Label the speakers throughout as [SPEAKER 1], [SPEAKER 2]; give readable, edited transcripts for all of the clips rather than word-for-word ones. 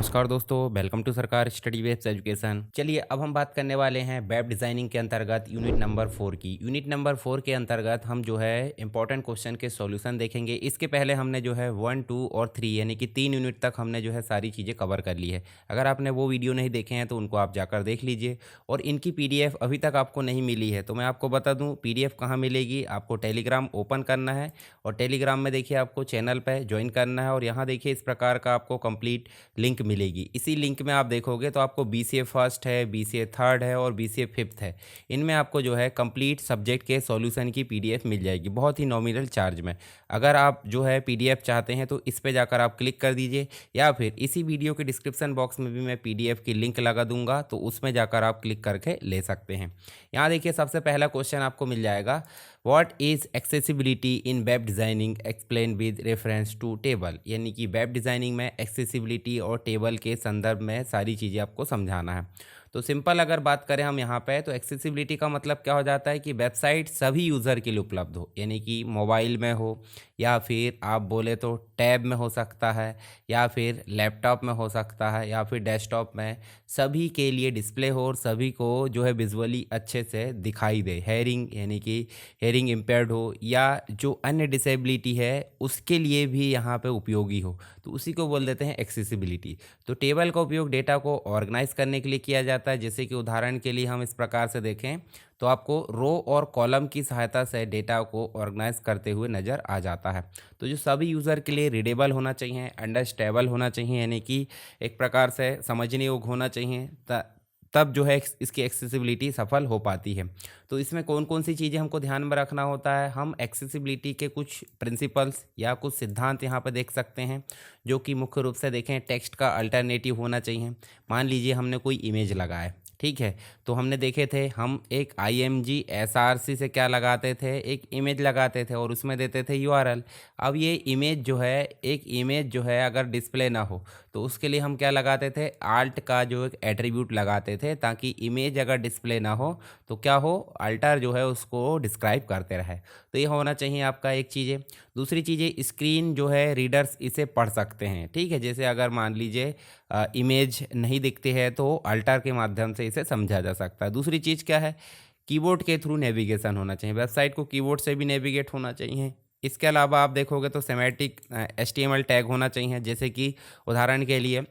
[SPEAKER 1] नमस्कार दोस्तों, welcome to सरकार स्टडी वेब्स एजुकेशन। चलिए अब हम बात करने वाले हैं वेब डिज़ाइनिंग के अंतर्गत यूनिट नंबर 4 की। यूनिट नंबर 4 के अंतर्गत हम जो है इंपॉर्टेंट क्वेश्चन के सॉल्यूशन देखेंगे। इसके पहले हमने जो है 1, 2 और 3 यानी कि 3 यूनिट तक हमने जो है सारी चीज़ें कवर कर ली है। अगर आपने वो वीडियो नहीं देखे हैं तो उनको आप जाकर देख लीजिए। और इनकी पीडीएफ अभी तक आपको नहीं मिली है तो मैं आपको बता दूँ पीडीएफ कहाँ मिलेगी। आपको टेलीग्राम ओपन करना है और टेलीग्राम में देखिए आपको चैनल पर ज्वाइन करना है और यहाँ देखिए इस प्रकार का आपको कंप्लीट लिंक मिलेगी। इसी लिंक में आप देखोगे तो आपको बीसीए फर्स्ट है, बीसीए थर्ड है और बीसीए फिफ्थ है। इनमें आपको जो है कंप्लीट सब्जेक्ट के सॉल्यूशन की पीडीएफ मिल जाएगी बहुत ही नॉमिनल चार्ज में। अगर आप जो है पीडीएफ चाहते हैं तो इस पे जाकर आप क्लिक कर दीजिए या फिर इसी वीडियो के डिस्क्रिप्शन बॉक्स में भी मैं पीडीएफ की लिंक लगा दूंगा तो उसमें जाकर आप क्लिक करके ले सकते हैं। यहाँ देखिए सबसे पहला क्वेश्चन आपको मिल जाएगा, what is accessibility in web designing explain with reference to table. यानी कि वेब डिज़ाइनिंग में एक्सेसिबिलिटी और टेबल के संदर्भ में सारी चीज़ें आपको समझाना है। तो सिंपल अगर बात करें हम यहाँ पे तो एक्सेसिबिलिटी का मतलब क्या हो जाता है कि वेबसाइट सभी यूज़र के लिए उपलब्ध हो, यानी कि मोबाइल में हो या फिर आप बोले तो टैब में हो सकता है या फिर लैपटॉप में हो सकता है या फिर डेस्कटॉप में, सभी के लिए डिस्प्ले हो और सभी को जो है विजुअली अच्छे से दिखाई दे। हेयरिंग यानी कि हेयरिंग इम्पेयर्ड हो या जो अन्य डिसेबिलिटी है उसके लिए भी यहाँ पे उपयोगी हो, तो उसी को बोल देते हैं एक्सेसिबिलिटी। तो टेबल का उपयोग डेटा को ऑर्गेनाइज करने के लिए किया जाता है। जैसे कि उदाहरण के लिए हम इस प्रकार से देखें तो आपको रो और कॉलम की सहायता से डेटा को ऑर्गेनाइज करते हुए नज़र आ जाता है। तो जो सभी यूज़र के लिए रीडेबल होना चाहिए, अंडरस्टैंडेबल होना चाहिए, यानी कि एक प्रकार से समझने योग्य होना चाहिए, तब जो है इसकी एक्सेसिबिलिटी सफल हो पाती है। तो इसमें कौन कौन सी चीज़ें हमको ध्यान में रखना होता है, हम एक्सेसिबिलिटी के कुछ प्रिंसिपल्स या कुछ सिद्धांत यहाँ पर देख सकते हैं जो कि मुख्य रूप से देखें टेक्स्ट का अल्टरनेटिव होना चाहिए। मान लीजिए हमने कोई इमेज लगाए, ठीक है, तो हमने देखे थे हम एक IMG SRC से क्या लगाते थे, एक इमेज लगाते थे और उसमें देते थे URL। अब ये इमेज जो है एक इमेज जो है अगर डिस्प्ले ना हो तो उसके लिए हम क्या लगाते थे, आल्ट का जो एक एट्रीब्यूट लगाते थे ताकि इमेज अगर डिस्प्ले ना हो तो क्या हो, अल्टर जो है उसको डिस्क्राइब करते रहे। तो ये होना चाहिए आपका एक चीज़ें। दूसरी चीज़ें स्क्रीन जो है रीडर्स इसे पढ़ सकते हैं, ठीक है। जैसे अगर मान लीजिए इमेज नहीं दिखती है तो अल्टर के माध्यम से इसे समझा जा सकता है। दूसरी चीज़ क्या है, कीबोर्ड के थ्रू नेविगेशन होना चाहिए, वेबसाइट को कीबोर्ड से भी नेविगेट होना चाहिए। इसके अलावा आप देखोगे तो सेमेटिक HTML टैग होना चाहिए। जैसे कि उदाहरण के लिए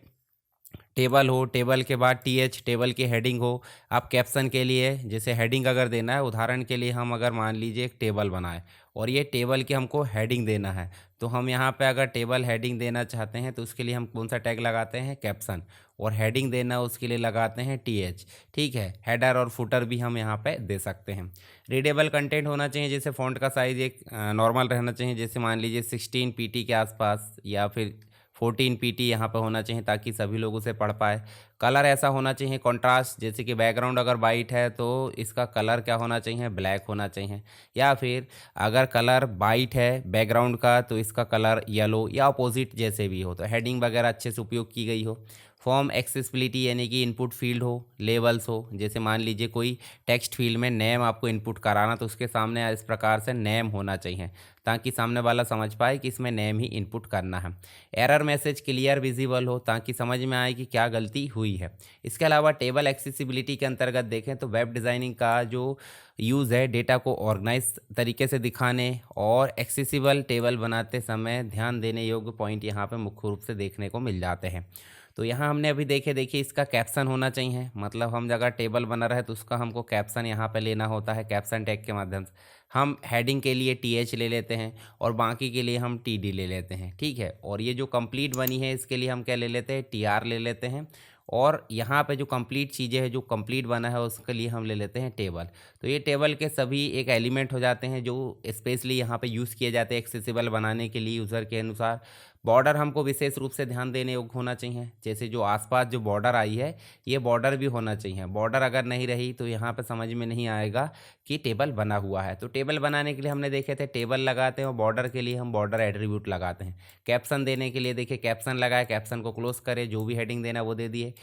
[SPEAKER 1] टेबल हो, टेबल के बाद TH टेबल की हेडिंग हो। आप कैप्शन के लिए जैसे हेडिंग अगर देना है, उदाहरण के लिए हम अगर मान लीजिए एक टेबल बनाए और ये टेबल की हमको हेडिंग देना है, तो हम यहाँ पे अगर टेबल हेडिंग देना चाहते हैं तो उसके लिए हम कौन सा टैग लगाते हैं, कैप्शन। और हेडिंग देना उसके लिए लगाते हैं TH, ठीक है। हेडर और फुटर भी हम यहाँ पे दे सकते हैं। रीडेबल कंटेंट होना चाहिए, जैसे फ़ॉन्ट का साइज़ एक नॉर्मल रहना चाहिए, जैसे मान लीजिए 16 PT के आसपास या फिर 14 PT यहाँ पर होना चाहिए ताकि सभी लोग उसे पढ़ पाए। कलर ऐसा होना चाहिए कॉन्ट्रास्ट, जैसे कि बैकग्राउंड अगर वाइट है तो इसका कलर क्या होना चाहिए, ब्लैक होना चाहिए। या फिर अगर कलर वाइट है बैकग्राउंड का तो इसका कलर येलो या अपोजिट जैसे भी हो। तो हेडिंग वगैरह अच्छे से उपयोग की गई हो। फॉर्म एक्सेसिबिलिटी यानी कि इनपुट फील्ड हो, लेवल्स हो। जैसे मान लीजिए कोई टेक्स्ट फील्ड में नेम आपको इनपुट कराना तो उसके सामने इस प्रकार से नेम होना चाहिए ताकि सामने वाला समझ पाए कि इसमें नेम ही इनपुट करना है। एरर मैसेज क्लियर विजिबल हो ताकि समझ में आए कि क्या गलती हुई है। इसके अलावा टेबल एक्सेसिबिलिटी के अंतर्गत देखें तो वेब डिज़ाइनिंग का जो यूज़ है डेटा को ऑर्गेनाइज तरीके से दिखाने और एक्सेसिबल टेबल बनाते समय ध्यान देने योग्य पॉइंट यहाँ पे मुख्य रूप से देखने को मिल जाते हैं। तो यहाँ हमने अभी देखिए इसका कैप्शन होना चाहिए, मतलब हम अगर टेबल बना रहे तो उसका हमको कैप्शन यहाँ पे लेना होता है। कैप्शन टैग के माध्यम से हम हेडिंग के लिए TH ले लेते हैं और बाकी के लिए हम TD ले लेते हैं, ठीक है। और ये जो कंप्लीट बनी है इसके लिए हम क्या ले लेते हैं, TR ले लेते हैं। और यहाँ पे जो कंप्लीट चीज़ें हैं, जो कंप्लीट बना है उसके लिए हम ले लेते हैं टेबल। तो ये टेबल के सभी एक एलिमेंट हो जाते हैं जो स्पेशली यहाँ पे यूज़ किए जाते हैं एक्सेसिबल बनाने के लिए यूज़र के अनुसार। बॉर्डर हमको विशेष रूप से ध्यान देने योग्य होना चाहिए, जैसे जो आसपास जो बॉर्डर आई है ये बॉर्डर भी होना चाहिए। बॉर्डर अगर नहीं रही तो यहाँ पे समझ में नहीं आएगा कि टेबल बना हुआ है। तो टेबल बनाने के लिए हमने देखे थे टेबल लगाते हैं और बॉर्डर के लिए हम बॉर्डर एट्रीब्यूट लगाते हैं। कैप्शन देने के लिए देखिए कैप्शन लगाए, कैप्शन को क्लोज करें, जो भी हेडिंग देना वो दे दिए।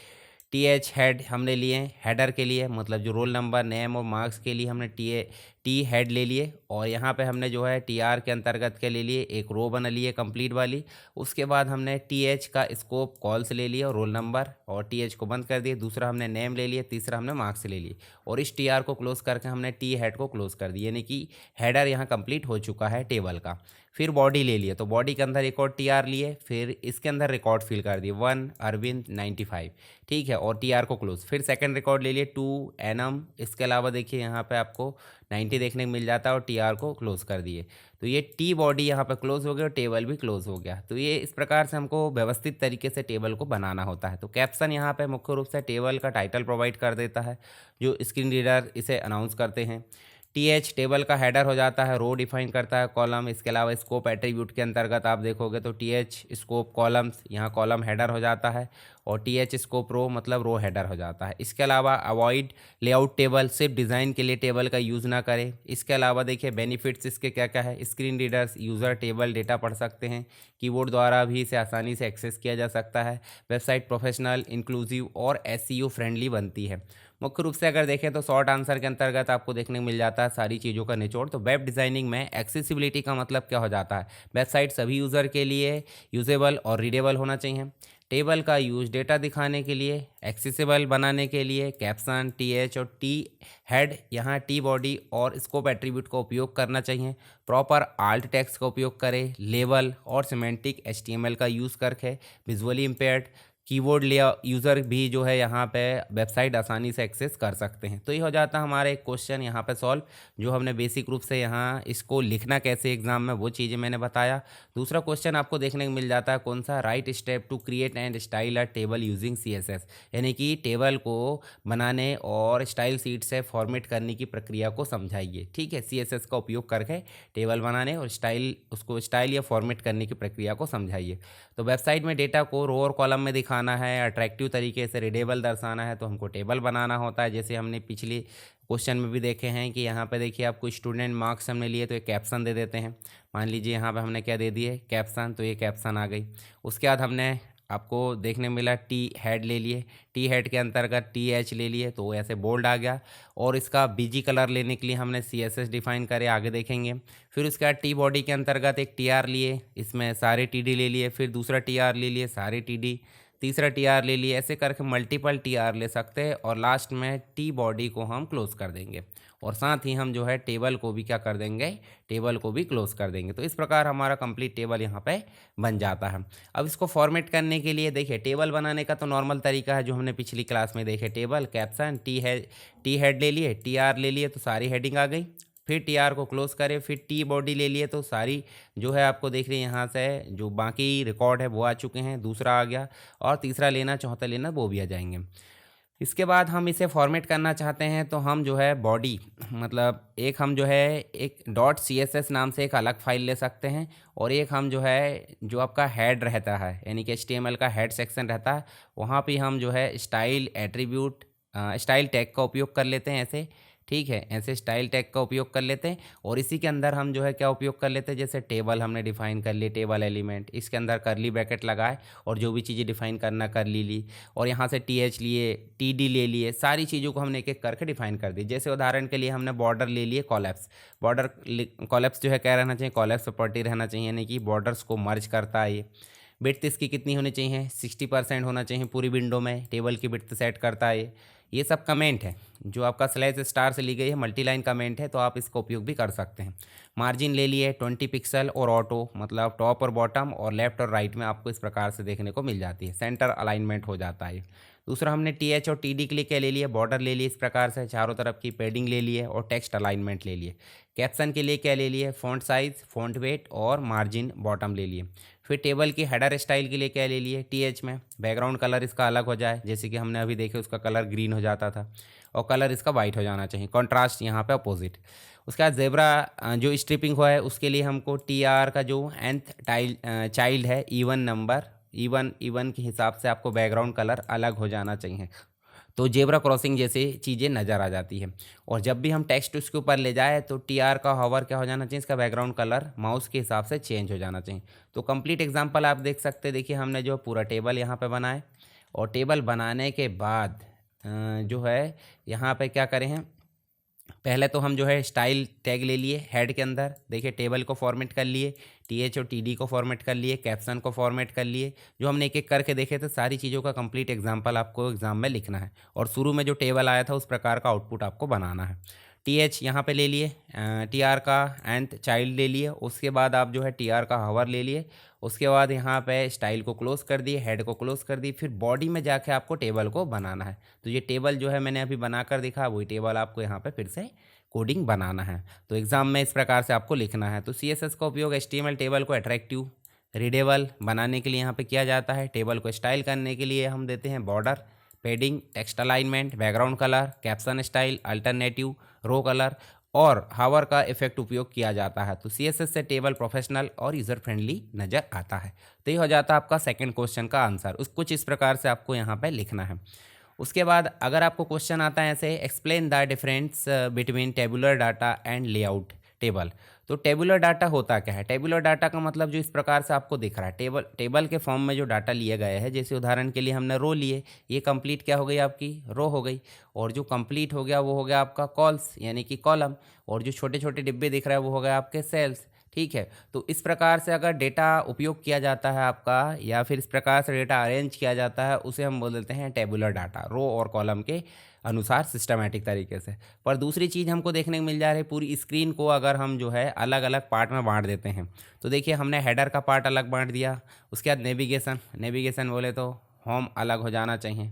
[SPEAKER 1] TH हेड हमने लिए हेडर के लिए, मतलब जो रोल नंबर नेम और मार्क्स के लिए हमने टी हेड ले लिए और यहाँ पे हमने जो है टी आर के अंतर्गत के ले लिए एक रो बना ली है कंप्लीट वाली। उसके बाद हमने टी एच का स्कोप कॉल्स ले लिया और रोल नंबर और टी एच को बंद कर दिए। दूसरा हमने नेम ले लिया, तीसरा हमने मार्क्स ले लिए और इस टी आर को क्लोज करके हमने टी हेड को क्लोज कर दिया, यानी कि हेडर यहाँ कंप्लीट हो चुका है टेबल का। फिर बॉडी ले लिए, तो बॉडी के अंदर एक और टी आर लिए, फिर इसके अंदर रिकॉर्ड फिल कर दिए 1 अरविंद 95, ठीक है, और टी आर को क्लोज। फिर सेकंड रिकॉर्ड ले लिए 2 एनम, इसके अलावा देखिए यहाँ पे आपको 90 देखने को मिल जाता है और टी आर को क्लोज कर दिए। तो ये टी बॉडी यहाँ पे क्लोज हो गया और टेबल भी क्लोज हो गया। तो ये इस प्रकार से हमको व्यवस्थित तरीके से टेबल को बनाना होता है। तो कैप्शन यहाँ पे मुख्य रूप से टेबल का टाइटल प्रोवाइड कर देता है, जो स्क्रीन रीडर इसे अनाउंस करते हैं। टी एच टेबल का हेडर हो जाता है, रो डिफाइन करता है, कॉलम। इसके अलावा स्कोप एट्रीब्यूट के अंतर्गत आप देखोगे तो टी एच स्कोप कॉलम्स, यहाँ कॉलम हेडर हो जाता है और टी एच स्कोप रो मतलब रो हेडर हो जाता है। इसके अलावा अवॉइड लेआउट टेबल, सिर्फ डिज़ाइन के लिए टेबल का यूज़ ना करें। इसके अलावा देखिए बेनिफिट्स इसके क्या क्या है। Screen readers user table data पढ़ सकते हैं, कीबोर्ड द्वारा भी इसे आसानी से एक्सेस किया जा सकता है। वेबसाइट प्रोफेशनल, इंक्लूसिव और एसईओ फ्रेंडली बनती है। मुख्य रूप से अगर देखें तो शॉर्ट आंसर के अंतर्गत आपको देखने को मिल जाता है सारी चीज़ों का निचोड़। तो वेब डिज़ाइनिंग में एक्सेसिबिलिटी का मतलब क्या हो जाता है, वेबसाइट सभी यूज़र के लिए यूजेबल और रीडेबल होना चाहिए। टेबल का यूज डेटा दिखाने के लिए, एक्सेसिबल बनाने के लिए कैप्शन, टी एच और टी हेड, यहाँ टी बॉडी और स्कोप एट्रीब्यूट का उपयोग करना चाहिए। प्रॉपर आल्ट टेक्स्ट का उपयोग करें, लेबल और सिमेंटिक एचटीएमएल का यूज़ करके। विजुअली इम्पेयर्ड कीबोर्ड लिया यूज़र भी जो है यहाँ पे वेबसाइट आसानी से एक्सेस कर सकते हैं। तो ये हो जाता है हमारा एक क्वेश्चन यहाँ पे सॉल्व, जो हमने बेसिक रूप से यहाँ इसको लिखना कैसे एग्जाम में वो चीज़ें मैंने बताया। दूसरा क्वेश्चन आपको देखने को मिल जाता है कौन सा, write step to create and style a table using CSS, यानी कि टेबल को बनाने और स्टाइल सीट से फॉर्मेट करने की प्रक्रिया को समझाइए। ठीक है, CSS का उपयोग करके टेबल बनाने और उसको स्टाइल या फॉर्मेट करने की प्रक्रिया को समझाइए। तो वेबसाइट में डेटा को रो और कॉलम में दिखाना है, अट्रैक्टिव तरीके से रीडेबल दर्शाना है, तो हमको टेबल बनाना होता है। जैसे हमने पिछली क्वेश्चन में भी देखे हैं कि यहाँ पे देखिए आपको स्टूडेंट मार्क्स हमने लिए तो एक कैप्शन दे देते हैं। मान लीजिए यहाँ पे हमने क्या दे दिए, कैप्शन, तो ये कैप्शन आ गई। उसके बाद हमने आपको देखने मिला टी हेड ले लिए, टी हेड के अंतर्गत टी एच ले लिए तो ऐसे बोल्ड आ गया। और इसका बीजी कलर लेने के लिए हमने CSS डिफाइन करे, आगे देखेंगे। फिर उसके बाद टी बॉडी के अंतर्गत एक TR लिए, इसमें सारे TD ले लिए, फिर दूसरा TR ले लिए, सारे TD, तीसरा TR ले लिए। ऐसे करके मल्टीपल TR ले सकते हैं और लास्ट में टी बॉडी को हम क्लोज कर देंगे और साथ ही हम जो है टेबल को भी क्या कर देंगे, टेबल को भी क्लोज कर देंगे। तो इस प्रकार हमारा कंप्लीट टेबल यहाँ पे बन जाता है। अब इसको फॉर्मेट करने के लिए देखिए टेबल बनाने का तो नॉर्मल तरीका है जो हमने पिछली क्लास में देखे, टेबल कैप्शन टी हेड ले लिए, TR ले लिए तो सारी हेडिंग आ गई। फिर TR को क्लोज करें, फिर टी बॉडी ले लिए तो सारी जो है आपको देख रही है यहाँ से जो बाकी रिकॉर्ड है वो आ चुके हैं, दूसरा आ गया और तीसरा लेना चौथा लेना वो भी आ जाएंगे। इसके बाद हम इसे फॉर्मेट करना चाहते हैं तो हम जो है बॉडी मतलब एक हम जो है एक .css नाम से एक अलग फाइल ले सकते हैं और एक हम जो है जो आपका हेड रहता है यानी कि HTML का हेड सेक्शन रहता है वहाँ पे हम जो है स्टाइल एट्रीब्यूट स्टाइल टैग का उपयोग कर लेते हैं ऐसे। ठीक है, ऐसे स्टाइल टैग का उपयोग कर लेते हैं और इसी के अंदर हम जो है क्या उपयोग कर लेते हैं, जैसे टेबल हमने डिफाइन कर ली, टेबल एलिमेंट, इसके अंदर करली ब्रैकेट लगाए और जो भी चीज़ें डिफाइन करना कर ली और यहाँ से TH लिए, TD ले लिए, सारी चीज़ों को हमने एक एक करके डिफाइन कर दी। जैसे उदाहरण के लिए हमने बॉर्डर ले लिए, कॉलैप्स, बॉर्डर कॉलैप्स जो है क्या रहना चाहिए, कॉलैप्स प्रॉपर्टी रहना चाहिए, यानी कि बॉर्डर्स को मर्ज करता है ये। विड्थ इसकी कितनी होनी चाहिए, 60% होना चाहिए पूरी विंडो में, टेबल की विड्थ सेट करता है ये सब कमेंट है जो आपका स्लैश स्टार से ली गई है, मल्टी लाइन कमेंट है तो आप इसका उपयोग भी कर सकते हैं। मार्जिन ले लिए 20 पिक्सल और ऑटो मतलब टॉप और बॉटम और लेफ्ट और राइट में आपको इस प्रकार से देखने को मिल जाती है, सेंटर अलाइनमेंट हो जाता है। दूसरा हमने TH और TD के लिए क्या ले लिया, बॉर्डर ले लिए इस प्रकार से, चारों तरफ की पैडिंग ले लिए और टेक्स्ट अलाइनमेंट ले लिए। कैप्शन के लिए क्या ले लिए, फॉन्ट साइज, फॉन्ट वेट और मार्जिन बॉटम ले लिए। फिर टेबल की हेडर स्टाइल के लिए क्या ले लिए, TH में बैकग्राउंड कलर इसका अलग हो जाए, जैसे कि हमने अभी देखे उसका कलर ग्रीन हो जाता था और कलर इसका वाइट हो जाना चाहिए, कॉन्ट्रास्ट यहाँ पे अपोजिट। उसके बाद जेब्रा जो स्ट्रिपिंग हुआ है उसके लिए हमको TR का जो nth चाइल्ड है इवन नंबर, इवन के हिसाब से आपको बैकग्राउंड कलर अलग हो जाना चाहिए, तो जेब्रा क्रॉसिंग जैसे चीज़ें नज़र आ जाती है। और जब भी हम टेक्स्ट उसके ऊपर ले जाए तो TR का हॉवर क्या हो जाना चाहिए, इसका बैकग्राउंड कलर माउस के हिसाब से चेंज हो जाना चाहिए। तो कंप्लीट एग्जांपल आप देख सकते हैं, देखिए हमने जो पूरा टेबल यहाँ पे बनाए और टेबल बनाने के बाद जो है यहाँ पे क्या करें हैं, पहले तो हम जो है स्टाइल टैग ले लिए हेड के अंदर, देखिए टेबल को फॉर्मेट कर लिए, टीएच और टीडी को फॉर्मेट कर लिए, कैप्शन को फॉर्मेट कर लिए। जो हमने एक एक करके देखे थे सारी चीज़ों का कंप्लीट एग्जाम्पल आपको एग्जाम में लिखना है और शुरू में जो टेबल आया था उस प्रकार का आउटपुट आपको बनाना है। टीएच यहाँ पे ले लिए, टीआर का nth चाइल्ड ले लिए, उसके बाद आप जो है टीआर का हावर ले लिए, उसके बाद यहाँ पे स्टाइल को क्लोज कर दिए, हेड को क्लोज कर दिए, फिर बॉडी में जाके आपको टेबल को बनाना है। तो ये टेबल जो है मैंने अभी बनाकर दिखा, वही टेबल आपको यहाँ पे फिर से कोडिंग बनाना है। तो एग्ज़ाम में इस प्रकार से आपको लिखना है। तो CSS का उपयोग HTML टेबल को अट्रैक्टिव रीडेबल बनाने के लिए यहाँ पे किया जाता है। टेबल को स्टाइल करने के लिए हम देते हैं border, padding, text alignment, background colour, caption style, alternative, row colour और हावर का इफेक्ट उपयोग किया जाता है। तो CSS से टेबल प्रोफेशनल और यूज़र फ्रेंडली नज़र आता है। तो ये हो जाता है आपका सेकंड क्वेश्चन का आंसर। कुछ इस प्रकार से आपको यहाँ पे लिखना है। उसके बाद अगर आपको क्वेश्चन आता है ऐसे, explain the difference between tabular data and layout table. तो टेबुलर डाटा होता क्या है? टेबुलर डाटा का मतलब जो इस प्रकार से आपको दिख रहा है, टेबल के फॉर्म में जो डाटा लिए गए हैं, जैसे उदाहरण के लिए हमने रो लिए, ये कंप्लीट क्या हो गई आपकी रो हो गई, और जो कंप्लीट हो गया वो हो गया आपका कॉल्स यानी कि कॉलम, और जो छोटे छोटे डिब्बे दिख रहे हैं वो हो गए आपके सेल्स। ठीक है, तो इस प्रकार से अगर डेटा उपयोग किया जाता है आपका, या फिर इस प्रकार से डेटा अरेंज किया जाता है, उसे हम बोल देते हैं टेबुलर डाटा, रो और कॉलम के अनुसार सिस्टमेटिक तरीके से। पर दूसरी चीज़ हमको देखने को मिल जा रही है, पूरी स्क्रीन को अगर हम जो है अलग अलग पार्ट में बांट देते हैं। तो देखिए हमने हेडर का पार्ट अलग बांट दिया, उसके बाद नेविगेशन बोले तो होम अलग हो जाना चाहिए,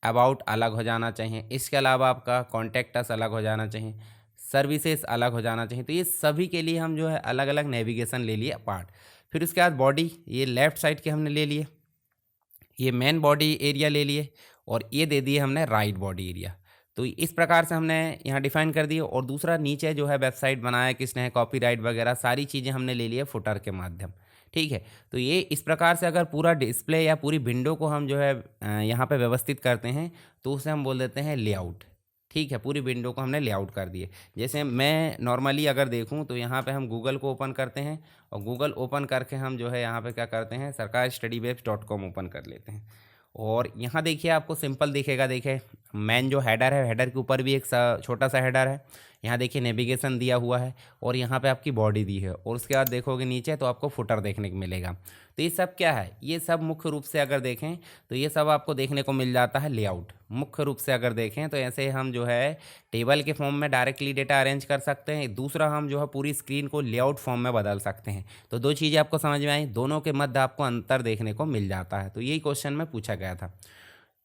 [SPEAKER 1] अबाउट अलग हो जाना चाहिए, इसके अलावा आपका कॉन्टेक्टस अलग हो जाना चाहिए, सर्विसेज अलग हो जाना चाहिए। तो ये सभी के लिए हम जो है अलग अलग नेविगेशन ले लिए पार्ट। फिर उसके बाद बॉडी, ये लेफ़्ट साइड के हमने ले लिए, ये मेन बॉडी एरिया ले लिए, और ये दे दिए हमने राइट बॉडी एरिया। तो इस प्रकार से हमने यहाँ डिफाइन कर दिए। और दूसरा नीचे जो है वेबसाइट बनाया किसने है, कॉपीराइट वगैरह सारी चीज़ें हमने ले लिए फुटर के माध्यम। ठीक है, तो ये इस प्रकार से अगर पूरा डिस्प्ले या पूरी विंडो को हम जो है यहाँ पे व्यवस्थित करते हैं तो उसे हम बोल देते हैं लेआउट। ठीक है, पूरी विंडो को हमने लेआउट कर दिए। जैसे मैं नॉर्मली अगर देखूं तो यहाँ पे हम गूगल को ओपन करते हैं, और गूगल ओपन करके हम जो है यहाँ पे क्या करते हैं, sarkarstudywaves.com ओपन कर लेते हैं। और यहाँ देखिए आपको सिंपल दिखेगा, देखिए मेन जो हेडर है, हेडर के ऊपर भी एक छोटा सा हेडर है, यहाँ देखिए नेविगेशन दिया हुआ है, और यहाँ पे आपकी बॉडी दी है, और उसके बाद देखोगे नीचे तो आपको फुटर देखने को मिलेगा। तो ये सब क्या है, ये सब मुख्य रूप से अगर देखें तो ये सब आपको देखने को मिल जाता है लेआउट। मुख्य रूप से अगर देखें तो ऐसे हम जो है टेबल के फॉर्म में डायरेक्टली डेटा अरेंज कर सकते हैं, दूसरा हम जो है पूरी स्क्रीन को लेआउट फॉर्म में बदल सकते हैं। तो दो चीज़ें आपको समझ में आई, दोनों के मध्य आपको अंतर देखने को मिल जाता है। तो यही क्वेश्चन में पूछा गया था।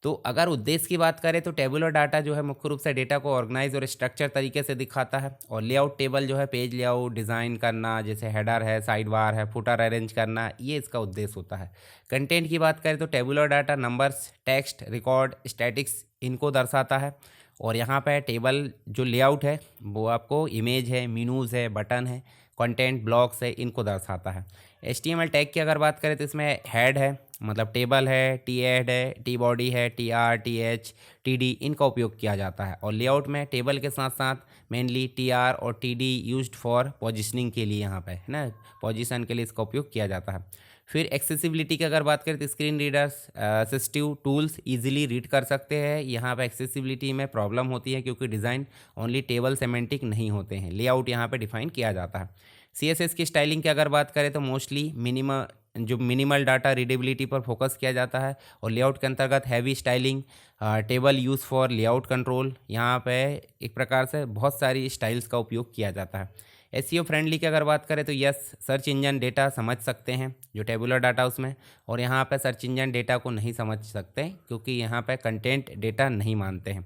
[SPEAKER 1] तो अगर उद्देश्य की बात करें तो टेबुलर डाटा जो है मुख्य रूप से डेटा को ऑर्गेनाइज और स्ट्रक्चर तरीके से दिखाता है, और लेआउट टेबल जो है पेज लेआउट डिज़ाइन करना, जैसे हेडर है, साइड बार है, फुटर अरेंज करना, ये इसका उद्देश्य होता है। कंटेंट की बात करें तो tabular data numbers, text, record, statics इनको दर्शाता है, और यहाँ पे टेबल जो लेआउट है वो आपको इमेज है, मेनूज़ है, बटन है, कंटेंट ब्लॉक्स है, इनको दर्शाता है। HTML टैग की अगर बात करें तो इसमें हेड है मतलब टेबल है, टी एड है, टी बॉडी है, T R, T H, T D इनका उपयोग किया जाता है। और लेआउट में टेबल के साथ साथ मेनली टी आर और T D use for positioning के लिए, यहाँ पे है ना, पोजिशन के लिए इसका उपयोग किया जाता है। फिर एक्सेसिबिलिटी की अगर बात करें तो screen readers assistive tools easily read कर सकते हैं। यहाँ पे एक्सेसिबिलिटी में प्रॉब्लम होती है क्योंकि डिज़ाइन ओनली टेबल सेमेंटिक नहीं होते हैं, लेआउट यहाँ पे डिफाइन किया जाता है। CSS की स्टाइलिंग की अगर बात करें तो मोस्टली मिनिमल डाटा रीडेबिलिटी पर फोकस किया जाता है, और लेआउट के अंतर्गत heavy styling, table use for layout control, यहाँ पे एक प्रकार से बहुत सारी स्टाइल्स का उपयोग किया जाता है। SEO फ्रेंडली की अगर बात करें तो यस, सर्च इंजन डेटा समझ सकते हैं जो टेबुलर डाटा उसमें, और यहाँ पे सर्च इंजन डेटा को नहीं समझ सकते क्योंकि यहाँ पे कंटेंट डेटा नहीं मानते हैं।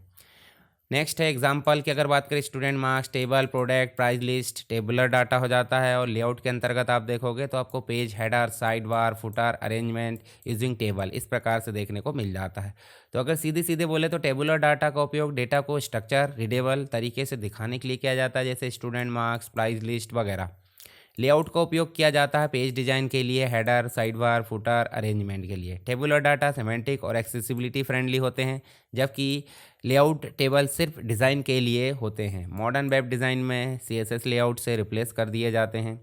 [SPEAKER 1] नेक्स्ट है एग्जाम्पल की अगर बात करें, student marks, table, product, price list tabular data हो जाता है। और लेआउट के अंतर्गत आप देखोगे तो आपको page, header, side bar, footer, arrangement using table इस प्रकार से देखने को मिल जाता है। तो अगर सीधे सीधे बोले तो टेबुलर डाटा का उपयोग डेटा को स्ट्रक्चर रीडेबल तरीके से दिखाने के लिए किया जाता है, जैसे स्टूडेंट मार्क्स, प्राइस लिस्ट वगैरह। लेआउट का उपयोग किया जाता है पेज डिज़ाइन के लिए, header, side bar, footer, arrangement के लिए। टेबुलर डाटा सिमेंटिक और एक्सेसिबिलिटी फ्रेंडली होते हैं, जबकि लेआउट टेबल सिर्फ डिज़ाइन के लिए होते हैं। मॉडर्न वेब डिज़ाइन में CSS लेआउट से रिप्लेस कर दिए जाते हैं।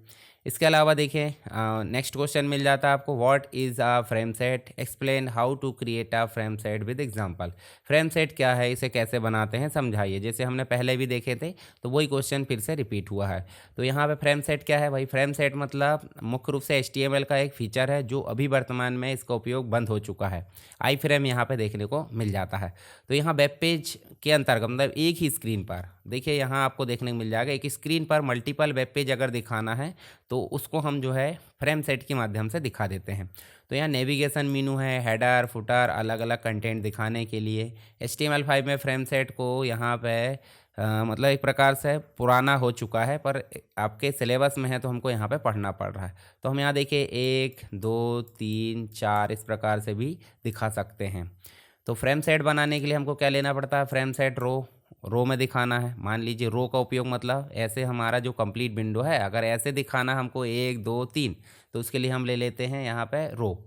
[SPEAKER 1] इसके अलावा देखिए नेक्स्ट क्वेश्चन मिल जाता है आपको, what is a frame set, explain how to create a frame set with example. Frame set क्या है, इसे कैसे बनाते हैं समझाइए। जैसे हमने पहले भी देखे थे तो वही क्वेश्चन फिर से रिपीट हुआ है। तो यहाँ पे फ्रेम सेट क्या है भाई, फ्रेम सेट मतलब मुख्य रूप से HTML का एक फीचर है जो अभी वर्तमान में इसका उपयोग बंद हो चुका है। आई फ्रेम यहाँ पे देखने को मिल जाता है। तो यहाँ वेब पेज के अंतर्गत मतलब एक ही स्क्रीन पर देखिए यहाँ आपको देखने को मिल जाएगा, एक स्क्रीन पर मल्टीपल वेब पेज अगर दिखाना है तो उसको हम जो है फ्रेम सेट के माध्यम से दिखा देते हैं। तो यहाँ नेविगेशन मीनू है, हेडर फुटर, अलग अलग कंटेंट दिखाने के लिए। HTML5 में फ्रेम सेट को यहाँ पे मतलब एक प्रकार से पुराना हो चुका है, पर आपके सिलेबस में है तो हमको यहाँ पे पढ़ना पड़ रहा है। तो हम यहाँ देखिए 1 2 3 4 इस प्रकार से भी दिखा सकते हैं। तो फ्रेम सेट बनाने के लिए हमको क्या लेना पड़ता है, फ्रेम सेट रो में दिखाना है। मान लीजिए रो का उपयोग मतलब ऐसे हमारा जो कंप्लीट विंडो है, अगर ऐसे दिखाना हमको 1 2 3 तो उसके लिए हम ले लेते हैं यहाँ पे रो।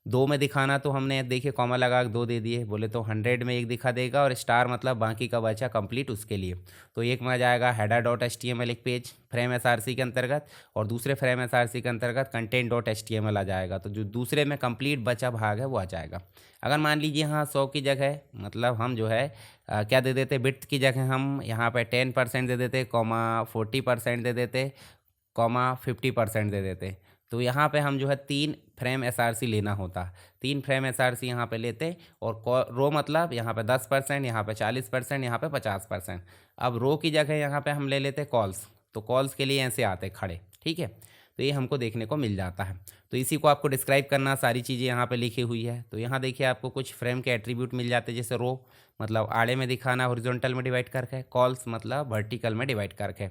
[SPEAKER 1] 2 में दिखाना तो हमने देखिए कॉमा लगा के 2 दे दिए, बोले तो 100 में एक दिखा देगा, और स्टार मतलब बाकी का बचा कंप्लीट उसके लिए। तो एक में आ जाएगा header.html एक पेज फ्रेम SRC के अंतर्गत, और दूसरे फ्रेम SRC के अंतर्गत content.html आ जाएगा। तो जो दूसरे में कंप्लीट बचा भाग है वो आ जाएगा। अगर मान लीजिए यहाँ 100 की जगह मतलब हम जो है क्या दे देते, विड्थ की जगह हम यहाँ पे 10% दे देते, कॉमा 40% दे देते, कॉमा 50% दे देते। तो यहाँ पे हम जो है 3 फ्रेम SRC लेना होता, 3 फ्रेम SRC यहाँ पे लेते, और रो मतलब यहाँ पे 10%, यहाँ पे 40%, यहाँ पे 50%। अब रो की जगह यहाँ पे हम ले लेते कॉल्स, तो कॉल्स के लिए ऐसे आते खड़े, ठीक है। तो ये हमको देखने को मिल जाता है। तो इसी को आपको डिस्क्राइब करना, सारी चीज़ें यहाँ पे लिखी हुई है। तो यहाँ देखिए आपको कुछ फ्रेम के एट्रीब्यूट मिल जाते हैं, जैसे रो मतलब आड़े में दिखाना, हॉरिजॉन्टल में डिवाइड करके, कॉल्स मतलब वर्टिकल में डिवाइड करके,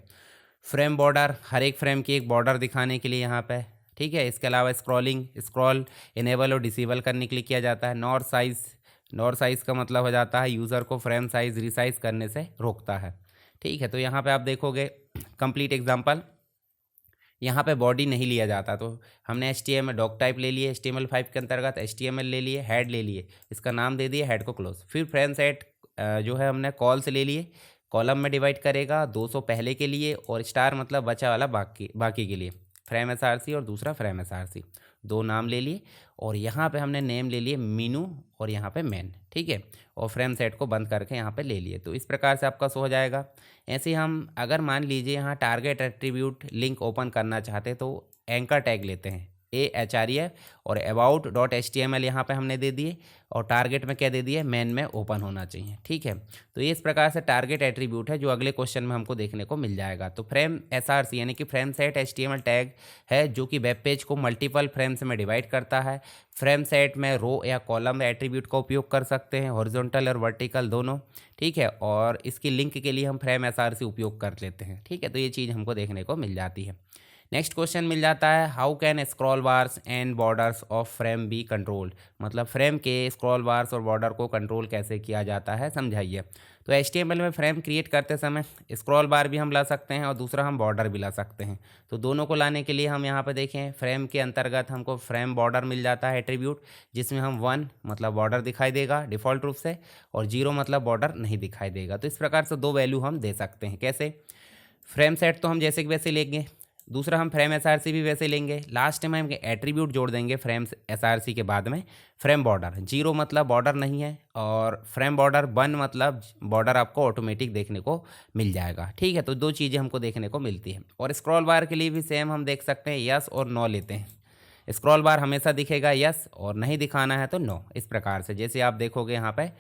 [SPEAKER 1] फ्रेम बॉर्डर हर एक फ्रेम की एक बॉर्डर दिखाने के लिए यहाँ पे, ठीक है। इसके अलावा स्क्रॉल इनेबल और डिसेबल करने के लिए किया जाता है। नॉर साइज़ का मतलब हो जाता है यूज़र को फ्रेम साइज़ रिसाइज करने से रोकता है, ठीक है। तो यहाँ पे आप देखोगे कंप्लीट एग्जांपल, यहाँ पे बॉडी नहीं लिया जाता, तो हमने HTML डॉक टाइप ले लिए, HTML5 के अंतर्गत HTML ले लिए, हेड ले लिए, इसका नाम दे दिए, हेड को क्लोज। फिर फ्रेम सेट जो है हमने कॉल से ले लिए, कॉलम में डिवाइड करेगा, 200 पहले के लिए और स्टार मतलब बचा वाला बाकी के लिए, फ्रेम SRC और दूसरा फ्रेम SRC, 2 नाम ले लिए। और यहाँ पे हमने नेम ले लिए मीनू और यहाँ पे मेन, ठीक है। और फ्रेम सेट को बंद करके यहाँ पे ले लिए। तो इस प्रकार से आपका शो हो जाएगा। ऐसे हम अगर मान लीजिए यहाँ टारगेट एट्रीब्यूट लिंक ओपन करना चाहते तो एंकर टैग लेते हैं AHREF, और about.html यहाँ पे हमने दे दिए, और टारगेट में क्या दे दिए, मेन में ओपन होना चाहिए, ठीक है। तो ये इस प्रकार से टारगेट एट्रीब्यूट है जो अगले क्वेश्चन में हमको देखने को मिल जाएगा। तो फ्रेम SRC यानी कि फ्रेम सेट HTML टैग है जो कि वेब पेज को मल्टीपल फ्रेम्स में डिवाइड करता है। फ्रेम सेट में रो या कॉलम एट्रीब्यूट का उपयोग कर सकते हैं, हॉरिजॉन्टल और वर्टिकल दोनों, ठीक है। और इसकी लिंक के लिए हम फ्रेम SRC उपयोग कर लेते हैं, ठीक है। तो ये चीज़ हमको देखने को मिल जाती है। नेक्स्ट क्वेश्चन मिल जाता है, how can scroll bars and borders of frame be controlled, मतलब फ्रेम के स्क्रॉल बार्स और बॉर्डर को कंट्रोल कैसे किया जाता है समझाइए। तो HTML में फ्रेम क्रिएट करते समय स्क्रॉल बार भी हम ला सकते हैं और दूसरा हम बॉर्डर भी ला सकते हैं। तो दोनों को लाने के लिए हम यहाँ पे देखें, फ्रेम के अंतर्गत हमको फ्रेम बॉर्डर मिल जाता है एट्रीब्यूट, जिसमें हम 1 मतलब बॉर्डर दिखाई देगा डिफ़ॉल्ट रूप से, और 0 मतलब बॉर्डर नहीं दिखाई देगा। तो इस प्रकार से 2 वैल्यू हम दे सकते हैं। कैसे, फ्रेम सेट तो हम जैसे कि वैसे लेंगे, दूसरा हम फ्रेम SRC भी वैसे लेंगे, लास्ट में हम एट्रीब्यूट जोड़ देंगे फ्रेम SRC के बाद में फ्रेम बॉर्डर, 0 मतलब बॉर्डर नहीं है, और फ्रेम बॉर्डर 1 मतलब बॉर्डर आपको ऑटोमेटिक देखने को मिल जाएगा, ठीक है। तो 2 चीज़ें हमको देखने को मिलती हैं। और स्क्रॉल बार के लिए भी सेम हम देख सकते हैं, यस और नो लेते हैं। स्क्रॉल बार हमेशा दिखेगा यस, और नहीं दिखाना है तो नो, इस प्रकार से जैसे आप देखोगे यहाँ पे।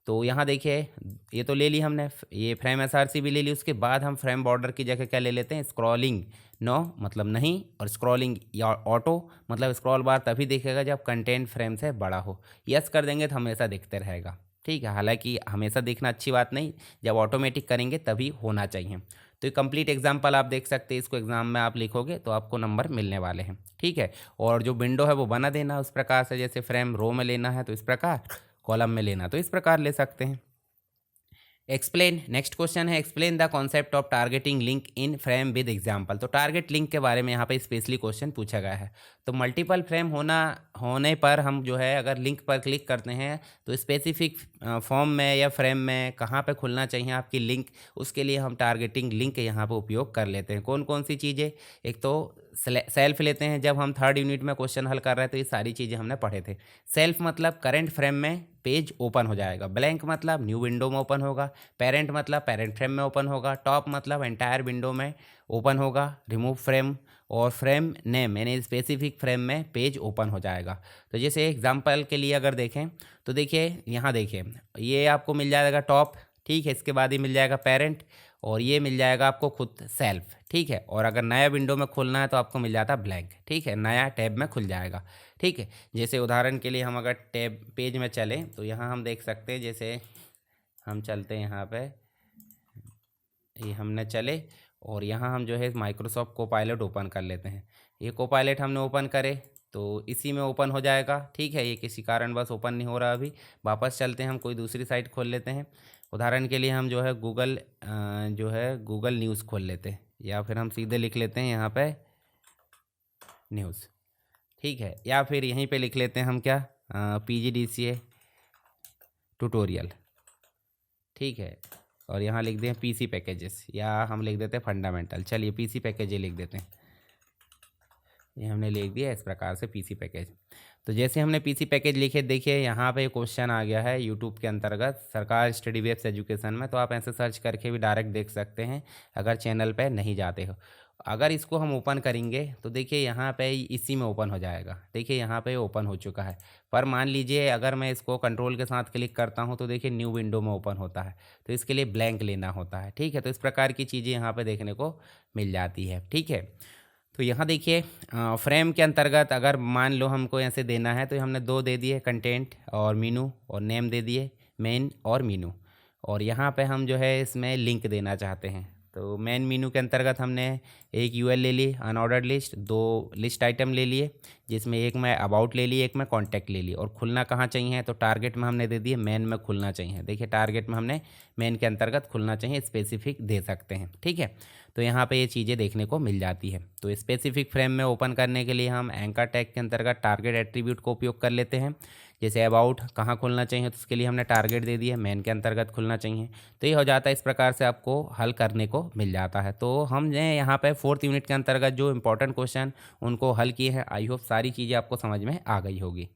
[SPEAKER 1] तो यहाँ देखिए ये तो ले ली हमने, ये फ्रेम SRC भी ले ली। उसके बाद हम फ्रेम बॉर्डर की जगह क्या ले लेते हैं, स्क्रॉलिंग नो मतलब नहीं, और स्क्रॉलिंग या ऑटो मतलब स्क्रॉल बार तभी दिखेगा जब कंटेंट फ्रेम से बड़ा हो। यस कर देंगे तो हमेशा दिखते रहेगा, ठीक है। हालांकि हमेशा दिखना अच्छी बात नहीं, जब ऑटोमेटिक करेंगे तभी होना चाहिए। तो ये कंप्लीट एग्जाम्पल आप देख सकते हैं, इसको एग्जाम में आप लिखोगे तो आपको नंबर मिलने वाले हैं, ठीक है। और जो विंडो है वो बना देना उस प्रकार से, जैसे फ्रेम रो में लेना है तो इस प्रकार, कॉलम में लेना तो इस प्रकार ले सकते हैं। एक्सप्लेन, नेक्स्ट क्वेश्चन है, explain the concept of targeting link in frame with example. तो टारगेट लिंक के बारे में यहाँ पे स्पेशली क्वेश्चन पूछा गया है। तो मल्टीपल फ्रेम होने पर हम जो है अगर लिंक पर क्लिक करते हैं तो स्पेसिफिक फॉर्म में या फ्रेम में कहाँ पे खुलना चाहिए आपकी लिंक, उसके लिए हम टारगेटिंग लिंक यहाँ पे उपयोग कर लेते हैं। कौन कौन सी चीज़ें, एक तो सेल्फ लेते हैं, जब हम थर्ड यूनिट में क्वेश्चन हल कर रहे हैं तो ये सारी चीज़ें हमने पढ़े थे। सेल्फ मतलब करंट फ्रेम में पेज ओपन हो जाएगा, ब्लैंक मतलब न्यू विंडो में ओपन होगा, पेरेंट मतलब पेरेंट फ्रेम में ओपन होगा, टॉप मतलब एंटायर विंडो में ओपन होगा, रिमूव फ्रेम और फ्रेम नेम यानी स्पेसिफिक फ्रेम में पेज ओपन हो जाएगा। तो जैसे एग्जांपल के लिए अगर देखें तो देखिए यहाँ देखिए ये आपको मिल जाएगा टॉप, ठीक है, इसके बाद ही मिल जाएगा पेरेंट और ये मिल जाएगा आपको खुद सेल्फ, ठीक है। और अगर नया विंडो में खुलना है तो आपको मिल जाता ब्लैंक, ठीक है, नया टैब में खुल जाएगा, ठीक है। जैसे उदाहरण के लिए हम अगर टैब पेज में चलें तो यहाँ हम देख सकते हैं, जैसे हम चलते हैं यहाँ पे, ये हमने चले और यहाँ हम जो है माइक्रोसॉफ्ट कोपायलट ओपन कर लेते हैं। ये कोपायलट हमने ओपन करे तो इसी में ओपन हो जाएगा, ठीक है। ये किसी कारणवश ओपन नहीं हो रहा अभी, वापस चलते हैं, हम कोई दूसरी साइट खोल लेते हैं। उदाहरण के लिए हम जो है गूगल न्यूज़ खोल लेते हैं, या फिर हम सीधे लिख लेते हैं यहाँ पे न्यूज़, ठीक है। या फिर यहीं पे लिख लेते हैं हम क्या, PGDCA ट्यूटोरियल, ठीक है। और यहाँ लिख दें PC पैकेजेस, या हम लिख देते हैं फंडामेंटल, चलिए PC पैकेज लिख देते हैं। ये हमने लिख दिया इस प्रकार से PC पैकेज। तो जैसे हमने PC पैकेज लिखे, देखिए यहाँ पे क्वेश्चन आ गया है यूट्यूब के अंतर्गत सरकार स्टडी वेब्स एजुकेशन में, तो आप ऐसे सर्च करके भी डायरेक्ट देख सकते हैं अगर चैनल पे नहीं जाते हो। अगर इसको हम ओपन करेंगे तो देखिए यहाँ पे इसी में ओपन हो जाएगा, देखिए यहाँ पे ओपन हो चुका है। पर मान लीजिए अगर मैं इसको कंट्रोल के साथ क्लिक करता हूँ तो देखिए न्यू विंडो में ओपन होता है, तो इसके लिए ब्लैंक लेना होता है, ठीक है। तो इस प्रकार की चीज़ें यहाँ पे देखने को मिल जाती है, ठीक है। तो यहाँ देखिए फ्रेम के अंतर्गत अगर मान लो हमको ऐसे देना है तो हमने दो दे दिए, कंटेंट और मीनू, और नेम दे दिए मेन और मीनू। और यहाँ पे हम जो है इसमें लिंक देना चाहते हैं, तो मेन मीनू के अंतर्गत हमने एक UL ले ली, अनऑर्डर्ड लिस्ट, दो लिस्ट आइटम ले लिए, जिसमें एक में अबाउट ले ली, एक में कॉन्टैक्ट ले ली। और खुलना कहाँ चाहिए, तो टारगेट में हमने दे दिए मेन में खुलना चाहिए, देखिए टारगेट में हमने मेन के अंतर्गत खुलना चाहिए, स्पेसिफिक दे सकते हैं, ठीक है। तो यहाँ पे ये चीज़ें देखने को मिल जाती है। तो स्पेसिफिक फ्रेम में ओपन करने के लिए हम एंकर टैग के अंतर्गत टारगेट एट्रीब्यूट को उपयोग कर लेते हैं। जैसे अबाउट कहाँ खुलना चाहिए, तो उसके लिए हमने टारगेट दे दिया, मेन के अंतर्गत खुलना चाहिए। तो ये हो जाता है, इस प्रकार से आपको हल करने को मिल जाता है। तो हमने यहाँ पे 4th यूनिट के अंतर्गत जो इंपॉर्टेंट क्वेश्चन उनको हल किए हैं। आई होप सारी चीज़ें आपको समझ में आ गई होगी।